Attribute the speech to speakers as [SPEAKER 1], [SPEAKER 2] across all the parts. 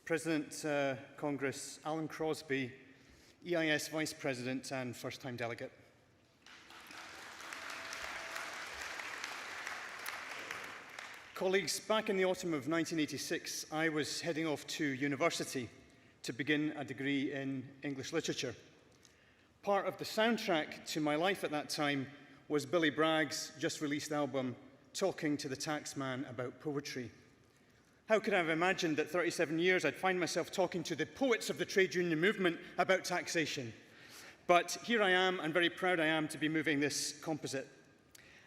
[SPEAKER 1] President, Congress, Allan Crosbie, EIS Vice President and first-time delegate. Colleagues, back in the autumn of 1986, I was heading off to university to begin a degree in English literature. Part of the soundtrack to my life at that time was Billy Bragg's just-released album, Talking to the Taxman About Poetry. How could I have imagined that 37 years I'd find myself talking to the poets of the trade union movement about taxation? But here I am, and very proud I am to be moving this composite.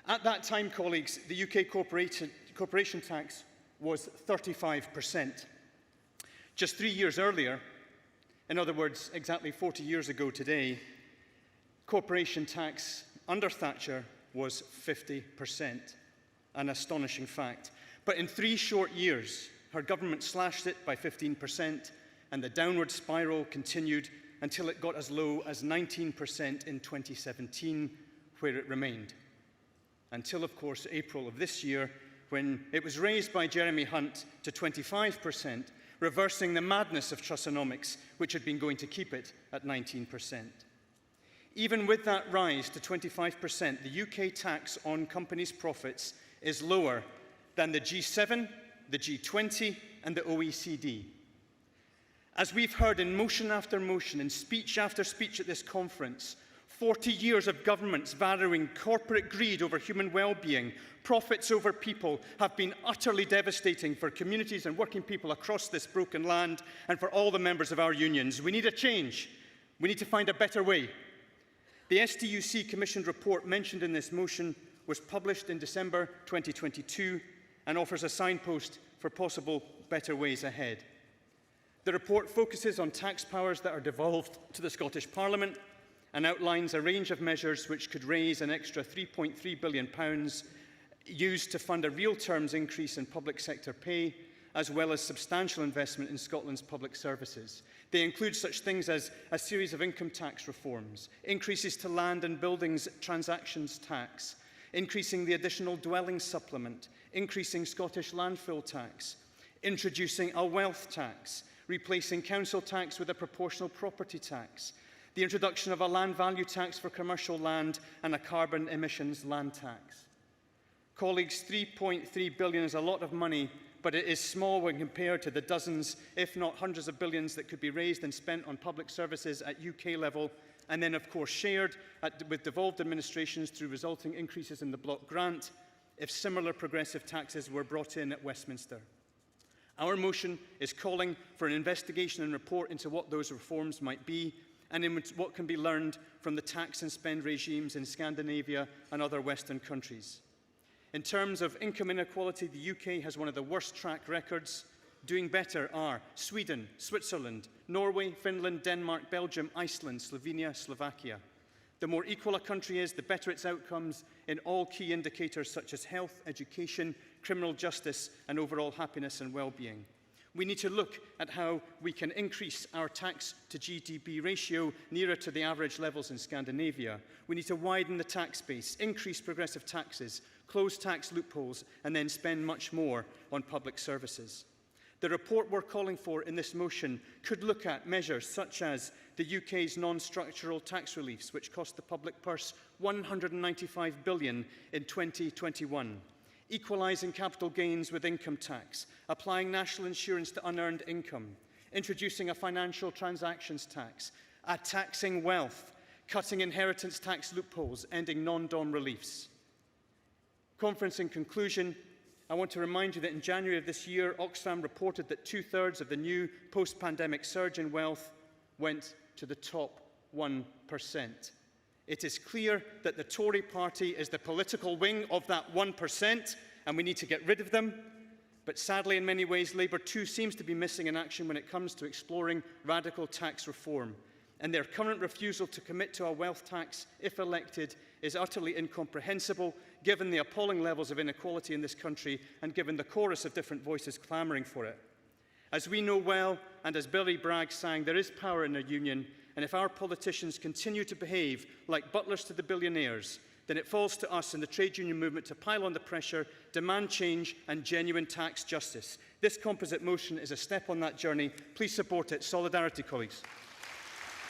[SPEAKER 1] At that time, colleagues, the UK corporation tax was 35%. Just 3 years earlier, in other words, exactly 40 years ago today, corporation tax under Thatcher was 50%, an astonishing fact. But in 3 short years, her government slashed it by 15%, and the downward spiral continued until it got as low as 19% in 2017, where it remained. Until, of course, April of this year, when it was raised by Jeremy Hunt to 25%, reversing the madness of Trussonomics, which had been going to keep it at 19%. Even with that rise to 25%, the UK tax on companies' profits is lower than the G7, the G20, and the OECD. As we've heard in motion after motion, in speech after speech at this conference, 40 years of governments valuing corporate greed over human well-being, profits over people, have been utterly devastating for communities and working people across this broken land and for all the members of our unions. We need a change. We need to find a better way. The TUC commissioned report mentioned in this motion was published in December 2022 and offers a signpost for possible better ways ahead. The report focuses on tax powers that are devolved to the Scottish Parliament and outlines a range of measures which could raise an extra £3.3 billion used to fund a real terms increase in public sector pay, as well as substantial investment in Scotland's public services. They include such things as a series of income tax reforms, increases to land and buildings transactions tax, increasing the additional dwelling supplement, increasing Scottish landfill tax, introducing a wealth tax, replacing council tax with a proportional property tax, the introduction of a land value tax for commercial land and a carbon emissions land tax. Colleagues, £3.3 billion is a lot of money, but it is small when compared to the dozens, if not hundreds of billions that could be raised and spent on public services at UK level, and then, of course, shared with devolved administrations through resulting increases in the block grant if similar progressive taxes were brought in at Westminster. Our motion is calling for an investigation and report into what those reforms might be and in what can be learned from the tax and spend regimes in Scandinavia and other Western countries. In terms of income inequality, the UK has one of the worst track records. Doing better are Sweden, Switzerland, Norway, Finland, Denmark, Belgium, Iceland, Slovenia, Slovakia. The more equal a country is, the better its outcomes in all key indicators such as health, education, criminal justice, and overall happiness and well-being. We need to look at how we can increase our tax to GDP ratio nearer to the average levels in Scandinavia. We need to widen the tax base, increase progressive taxes, close tax loopholes, and then spend much more on public services. The report we're calling for in this motion could look at measures such as the UK's non-structural tax reliefs, which cost the public purse £195 billion in 2021, equalising capital gains with income tax, applying national insurance to unearned income, introducing a financial transactions tax, taxing wealth, cutting inheritance tax loopholes, ending non-dom reliefs. Conference in conclusion, I want to remind you that in January of this year, Oxfam reported that 2/3 of the new post-pandemic surge in wealth went to the top 1%. It is clear that the Tory party is the political wing of that 1%, and we need to get rid of them. But sadly, in many ways, Labour too seems to be missing in action when it comes to exploring radical tax reform. And their current refusal to commit to a wealth tax, if elected, is utterly incomprehensible, given the appalling levels of inequality in this country and given the chorus of different voices clamouring for it. As we know well, and as Billy Bragg sang, there is power in a union, and if our politicians continue to behave like butlers to the billionaires, then it falls to us in the trade union movement to pile on the pressure, demand change and genuine tax justice. This composite motion is a step on that journey. Please support it. Solidarity, colleagues.